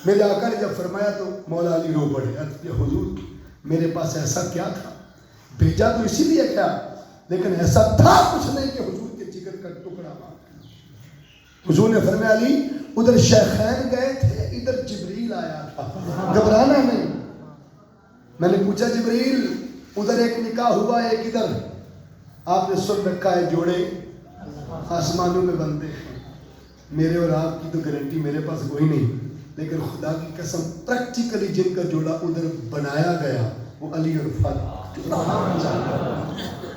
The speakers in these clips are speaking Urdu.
میرے آقا نے جب فرمایا تو مولا علی رو پڑے. عرض کیا حضور میرے پاس ایسا کیا تھا, بھیجا تو اسی لیے کیا, لیکن ایسا تھا کچھ نہیں کہ حضور کے جگر کا ٹکڑا مار. حضور نے فرمایا علی ادھر شیخین گئے تھے, ادھر جبریل آیا تھا, گھبرانا نہیں. میں نے پوچھا جبریل ادھر ایک نکاح ہوا ایک ادھر, آپ نے سن رکھا ہے جوڑے آسمانوں میں بنتے ہیں. میرے اور آپ کی تو گارنٹی میرے پاس کوئی نہیں, لیکن خدا کی قسم پریکٹیکلی جن کا جوڑا ادھر بنایا گیا وہ علی اور فاطمہ.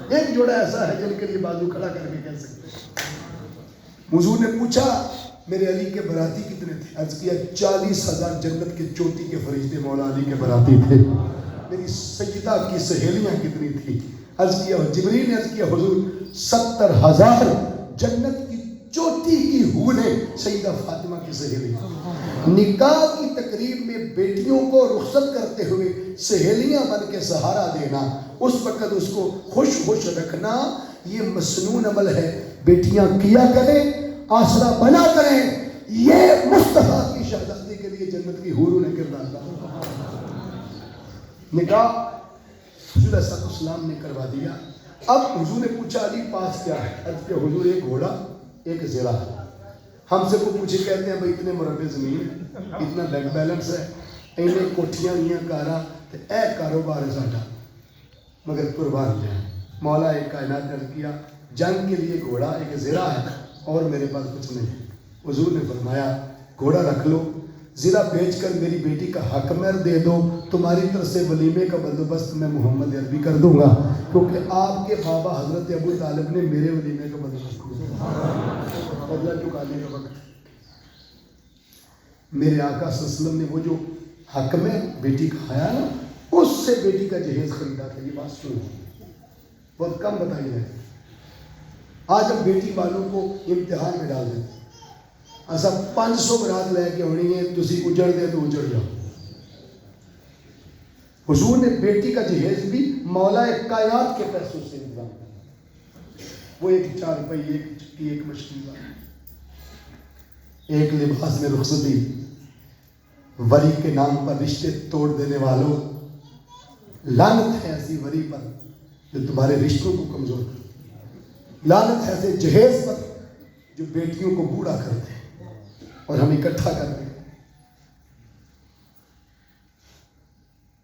ایک جوڑا ایسا ہے جن کے لیے بازو کھڑا کر کے کہہ سکتے ہیں. حضور نے پوچھا میرے علی کے براتی کتنے تھے؟ عرض کیا 40,000 جنت کے چوٹی کے فرشتے مولا علی کے براتی تھے. میری سیدہ کی سہیلیاں کتنی تھی؟ عرض کیا جبریل نے عرض کیا حضور 70,000 جنت کی چوٹی کی حوریں سیدہ فاطمہ کی سہیلیاں. نکاح کی تقریب میں بیٹیوں کو رخصت کرتے ہوئے سہیلیاں بن کے سہارا دینا, اس وقت اس کو خوش خوش رکھنا, یہ مسنون عمل ہے. بیٹیاں کیا کریں, آسرا بنا کریں, یہ مصطفیٰ کی شہزادی کے لیے جنت کی حوروں نے کردار ادا. نکاح حضور علیہ السلام نے کروا دیا. اب حضور نے پوچھا علی پاس کیا ہے؟ عرض کہ حضور ایک گھوڑا ایک زیرہ. ہم سے کو پوچھے کہتے ہیں بھائی اتنے مربع زمین ہے, اتنا بینک بیلنس ہے, انہیں کوٹھیاں لیاں کارا تے اے کاروبار ہے ساڈا, مگر قربان جائیں. مولا ایک کائنات نے عرض کیا جنگ کے لیے گھوڑا ایک زیرہ ہے اور میرے پاس کچھ نہیں ہے. حضور نے فرمایا گھوڑا رکھ لو, زیرہ بیچ کر میری بیٹی کا حق مہر دے دو, تمہاری طرف سے ولیمے کا بندوبست میں محمد عربی کر دوں گا, کیونکہ آپ کے بابا حضرت ابو طالب نے میرے ولیمے کا بندوبست کیا. بدلہ چکانے کا وقت. میرے آقا صلی اللہ علیہ وسلم نے وہ جو حق میں بیٹی کا کھایا نا, اس سے بیٹی کا جہیز خریدا تھا. یہ بات سنو, بہت کم بتائی ہے. آج ہم بیٹی والوں کو امتحان میں ڈال دیتے, ایسا 500 برات لے کے ہونی ہے, تسی اجڑ دے تو اجڑ جاؤ. حضور نے بیٹی کا جہیز بھی مولا کائنات کے پیسوں سے انتظام کیا. وہ ایک 4 روپے, ایک چکی, ایک مچھلی, ایک لباس میں رخصتی. وری کے نام پر رشتے توڑ دینے والوں, لعنت ہے ایسی وری پر جو تمہارے رشتوں کو کمزور کرتے. لعنت ہے ایسے جہیز پر جو بیٹیوں کو بوڑھا کرتے ہیں اور ہم اکٹھا کرتے ہیں.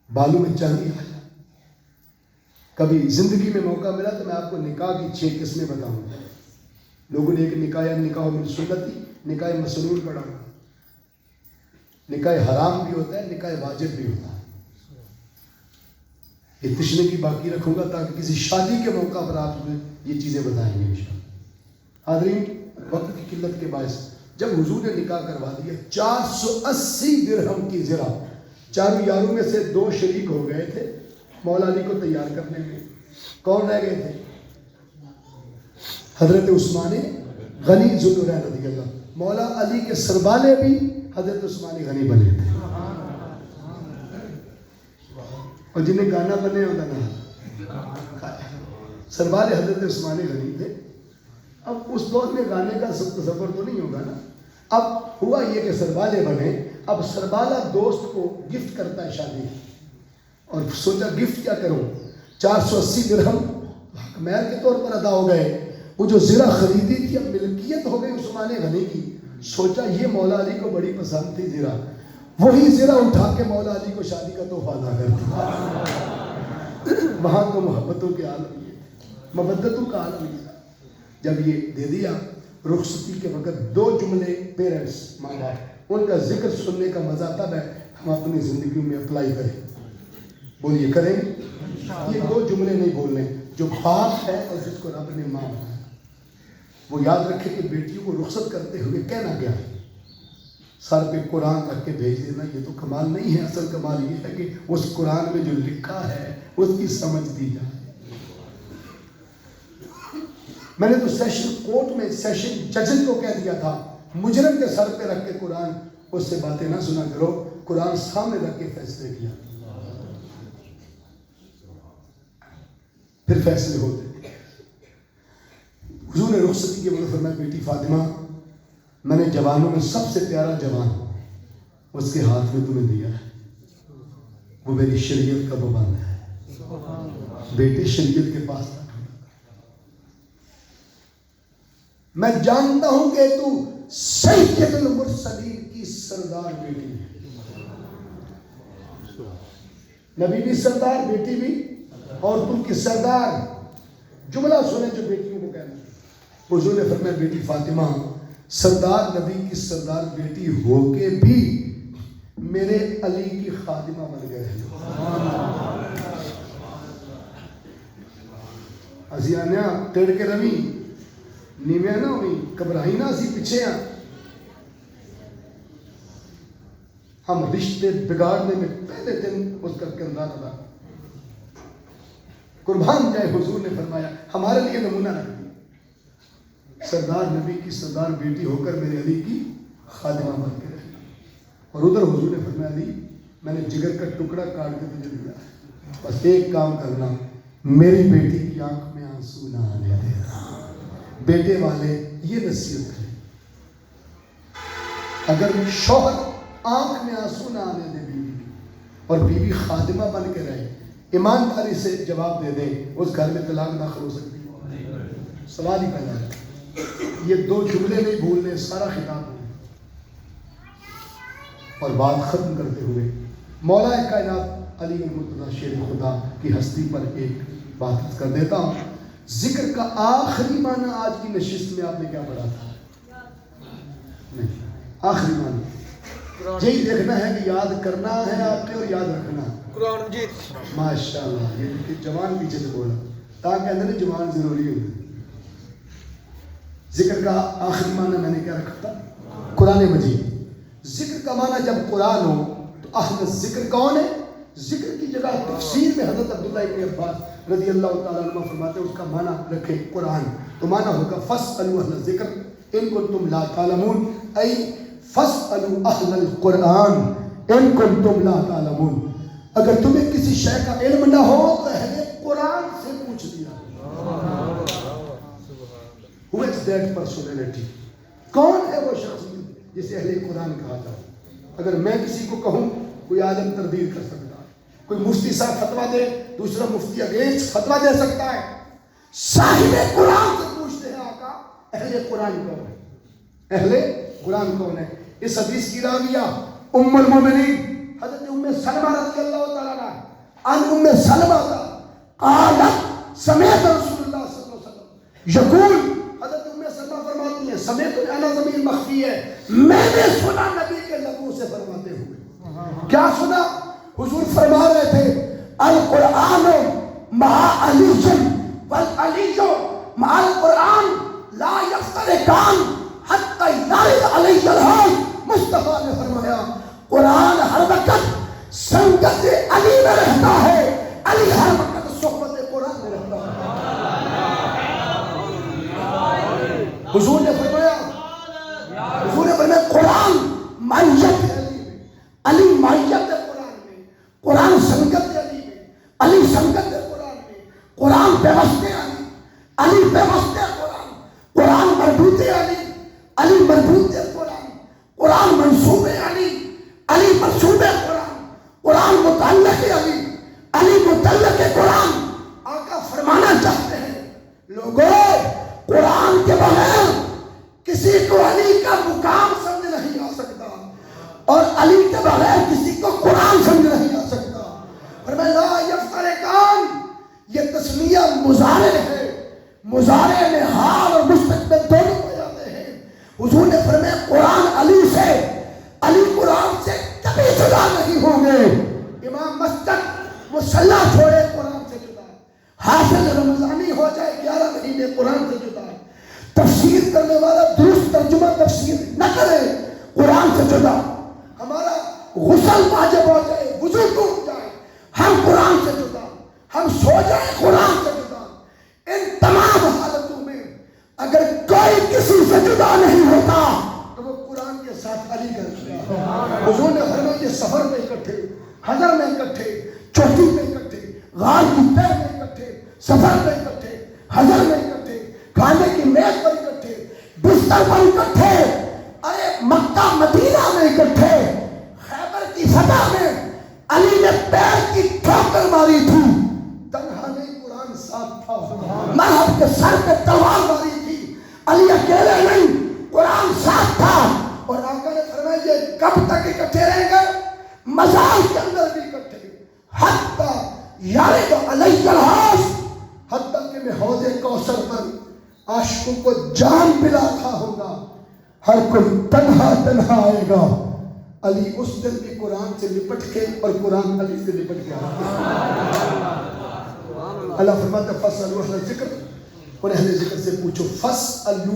بالوں میں چاندی آیا. کبھی زندگی میں موقع ملا تو میں آپ کو نکاح کی 6 قسمیں بتاؤں گا. لوگوں نے ایک نکاح من سنتی, نکاح مسنون پڑھا. نکاح حرام بھی ہوتا ہے, نکاح واجب بھی ہوتا ہے. یہ تشنے کی باقی رکھوں گا تاکہ کسی شادی کے موقع پر آپ میں یہ چیزیں بتائیں گے انشاءاللہ. حاضرین, وقت کی قلت کے باعث جب حضور نے نکاح کروا دیا 480 درہم کی زرہ, 4 یاروں میں سے 2 شریک ہو گئے تھے مولا علی کو تیار کرنے میں. کون رہ گئے تھے؟ حضرت عثمان غنی ذوالنورین رضی اللہ. مولا علی کے سربالے بھی حضرت عثمان غنی بنے تھے, اور جنہیں گانا بنے ہوتا نا سربالے حضرت عثمان غنی تھے. اب اس دور میں گانے کا تصور تو نہیں ہوگا نا. اب ہوا یہ کہ سربالے بنے. اب سربالہ دوست کو گفٹ کرتا ہے شادی, اور سوچا گفٹ کیا کروں. 480 درہم حق مہر کے طور پر ادا ہو گئے. وہ جو زرہ خریدی تھی اب ملکیت ہو گئی عثمان غنی کی. سوچا یہ مولا علی کو بڑی پسند تھی زرہ, وہی زرہ اٹھا کے مولا علی کو شادی کا تحفہ ادا کر دیا. وہاں تو محبتوں کے عالم یہ, مبدتوں کا عالم یہ. جب یہ دے دیا, رخصتی کے وقت 2 جملے پیرنٹس, ماں باپ, ان کا ذکر سننے کا مزہ تب ہے ہم اپنی زندگی میں اپلائی کریں. بولیے کریں. یہ 2 جملے نہیں بولنے, جو باپ ہے اور جس کو رب نے ماں بنایا وہ یاد رکھے کہ بیٹیوں کو رخصت کرتے ہوئے کہنا کیا ہے. سر پہ قرآن رکھ کے بھیج دینا یہ تو کمال نہیں ہے. اصل کمال یہ ہے کہ اس قرآن میں جو لکھا ہے اس کی سمجھ دی جائے. میں نے تو سیشن کورٹ میں سیشن ججن کو کہہ دیا تھا مجرم کے سر پہ رکھ کے قرآن اس سے باتیں نہ سنا کرو, قرآن سامنے رکھ کے فیصلے کیا, پھر فیصلے ہوتے. حضور نے رخصتی کے وقت فرمایا بیٹی فاطمہ میں نے جوانوں میں سب سے پیارا جوان اس کے ہاتھ میں تمہیں دیا ہے، وہ میری شریعت کا پابند ہے۔ بیٹے شریعت کے پاس نہ ڈھونڈا، میں جانتا ہوں کہ تو سید المرسلین کی سردار بیٹی ہے، نبی بھی سردار، بیٹی بھی، اور تم کی سردار۔ جملہ سنیں جو بیٹیوں کو کہنا، حضور نے فرمایا بیٹی فاطمہ سردار نبی کی سردار بیٹی ہو کے بھی میرے علی کی خادمہ بن گئے ہیں۔ ازیانیا ٹیڑ کے روی نیویا نہ ہوئی، گھبرائی نہ اسی پیچھے ہیں۔ ہم رشتے بگاڑنے میں پہلے دن اس کا کردار ادا، قربان جائے حضور نے فرمایا ہمارے لیے نمونہ رکھ دیا، سردار نبی کی سردار بیٹی ہو کر میرے علی کی خادمہ بن کے رہی۔ اور ادھر حضور نے فرمایا علی میں نے جگر کا ٹکڑا کاٹ کے تجھے دیا ہے، بس ایک کام کرنا، میری بیٹی کی آنکھ میں آنسو نہ آنے دینا۔ بیٹے والے یہ نصیحت ہے، اگر شوہر آنکھ میں آنسو نہ آنے دے بیوی اور بیوی خادمہ بن کے رہے، ایمانداری سے جواب دے دیں، اس گھر میں طلاق داخل ہو سکتی ہے؟ سوال ہی پیدا ہے۔ یہ دو جملے نہیں بھولنے، سارا خطاب ہے۔ اور بات ختم کرتے ہوئے مولا کائنات علی المرتضیٰ شیر خدا کی ہستی پر ایک بات کر دیتا ہوں۔ ذکر کا آخری معنی آج کی نشست میں آپ نے کیا پڑھا تھا؟ نہیں، آخری معنی یہی دیکھنا ہے کہ یاد کرنا ہے آپ نے اور یاد رکھنا ہے۔ قرآن مجید ماشاءاللہ، یہ جوان پیچھے سے بولا تاکہ اندر جوان ضروری ہوگی۔ ذکر کا آخری معنی میں نے کیا رکھا تھا؟ قرآن مجید۔ ذکر کا معنی جب قرآن ہو تو اہل ذکر کون ہے؟ ذکر کی جگہ تفسیر میں حضرت عبداللہ ابن عباس رضی اللہ تعالیٰ عنہ فرماتے ہیں اس کا معنی رکھے قرآن، تو معنی ہوگا فاسألوا اہل الذکر ان کنتم لا تعلمون، ای فاسألوا اہل القرآن ان کنتم لا تعلمون۔ اگر تمہیں کسی شے کا علم نہ ہو تو اہل قرآن سے پوچھ دیا۔ Who is that personality؟ کون ہے وہ شخص جسے اہل قرآن کہا جائے؟ اگر میں کسی کو کہوں کوئی عالم تردید کر سکتا ہے، کوئی مفتی صاحب فتویٰ دے، دوسرا مفتی اگینسٹ فتویٰ دے سکتا ہے، صاحب قرآن سے پوچھتے ہیں آقا اہل قرآن کون ہے؟ اہل قرآن کون ہے؟ اس حدیث کی راویہ ام المومنین حضرت ام سلمہ رضی اللہ تعالیٰ عنہ عن ام سلمہ قالت سمعت رسول اللہ صلی اللہ علیہ وسلم یقول، حضرت ام سلمہ فرماتی ہیں سمعت انا ضمیر مخفی ہے، میں نے سنا نبی کے لبوں سے فرماتے ہوئے۔ کیا سنا؟ حضور فرما رہے تھے القرآن مع علی والعلی مع القرآن لا یفترقان حتی یرد علی الحوض۔ مصطفیٰ نے فرمایا قرآن ہر وقت سنگت علی میں رہتا ہے، علی ہر وقت صحبت قرآن میں رہتا ہے۔ حضور نے فرمایا قرآن معیت علی میں، علی معیت قرآن میں، قرآن سنگت علی میں، علی سنگت قرآن میں، قرآن پیوست علی، علی پیوست قرآن، قرآن مربوط علی، علی مربوط قرآن، قرآن منصوب علی، علی منصوب قرآن، قرآن متعلق علی، علی متعلق قرآن۔ آقا فرمانا چاہتے ہیں لوگوں قرآن کے بغیر کسی کو علی کا مقام سمجھ نہیں آ سکتا، اور علی کے بغیر کسی کو قرآن سمجھ نہیں آ سکتا۔ فرمایا لا یفترقان، یہ تسمیہ مضارع ہے، مضارع میں حال اور مستقبل دونوں ہو جاتے ہیں۔ حضور نے فرمایا قرآن علی سے، علی قرآن سے کبھی جدا نہیں ہوں گے۔ امام مسجد مصلی چھوڑے قرآن سے جدا، حافظ رمضانی ہو جائے 11 مہینے قرآن سے جدا، تفسیر کرنے والا درست ترجمہ تفسیر نہ کرے قرآن سے جدا، ہمارا غسل واجب ہو جائے، وضو ٹوٹ جائے، ہم قرآن سے جدا، ہم سو جائیں قرآن سے جدا۔ ان تمام حالتوں میں اگر کوئی کسی سے جدا نہیں ہوتا تو وہ قرآن کے ساتھ علی کا رشتہ۔ حضور نے فرمایا یہ سفر میں اکٹھے، حضر میں اکٹھے، چوٹی میں اکٹھے، غار کی تہ میں اکٹھے، سفر میں اکٹھے، حضر میں اکٹھے، کھانے کی میز پر اکٹھے، بستر پر اکٹھے، ارے مکہ مدینہ میں اکٹھے، سر پہ تلوار ماری تھی، علی اکیلے نہیں، قرآن ساتھ تھا، اور آقا نے فرمایا یہ کب تک اکٹھے رہیں گے؟ مزار کے اندر بھی اکٹھے، حتیٰ یارد علیہ الحوض، حتیٰ کہ میں حوض کوثر پر عاشقوں کو جام پلا رہا ہوگا، ہر کوئی تنہا تنہا آئے گا، علی اس دن بھی قرآن سے لپٹ کے اور قرآن علی سے لپٹ کے آئے گا۔ اللہ فرماتا فَاسْأَلُوا أَهْلَ الذِّكْرِ، اور اہل ذکر سے پوچھو، فَاسْأَلُوا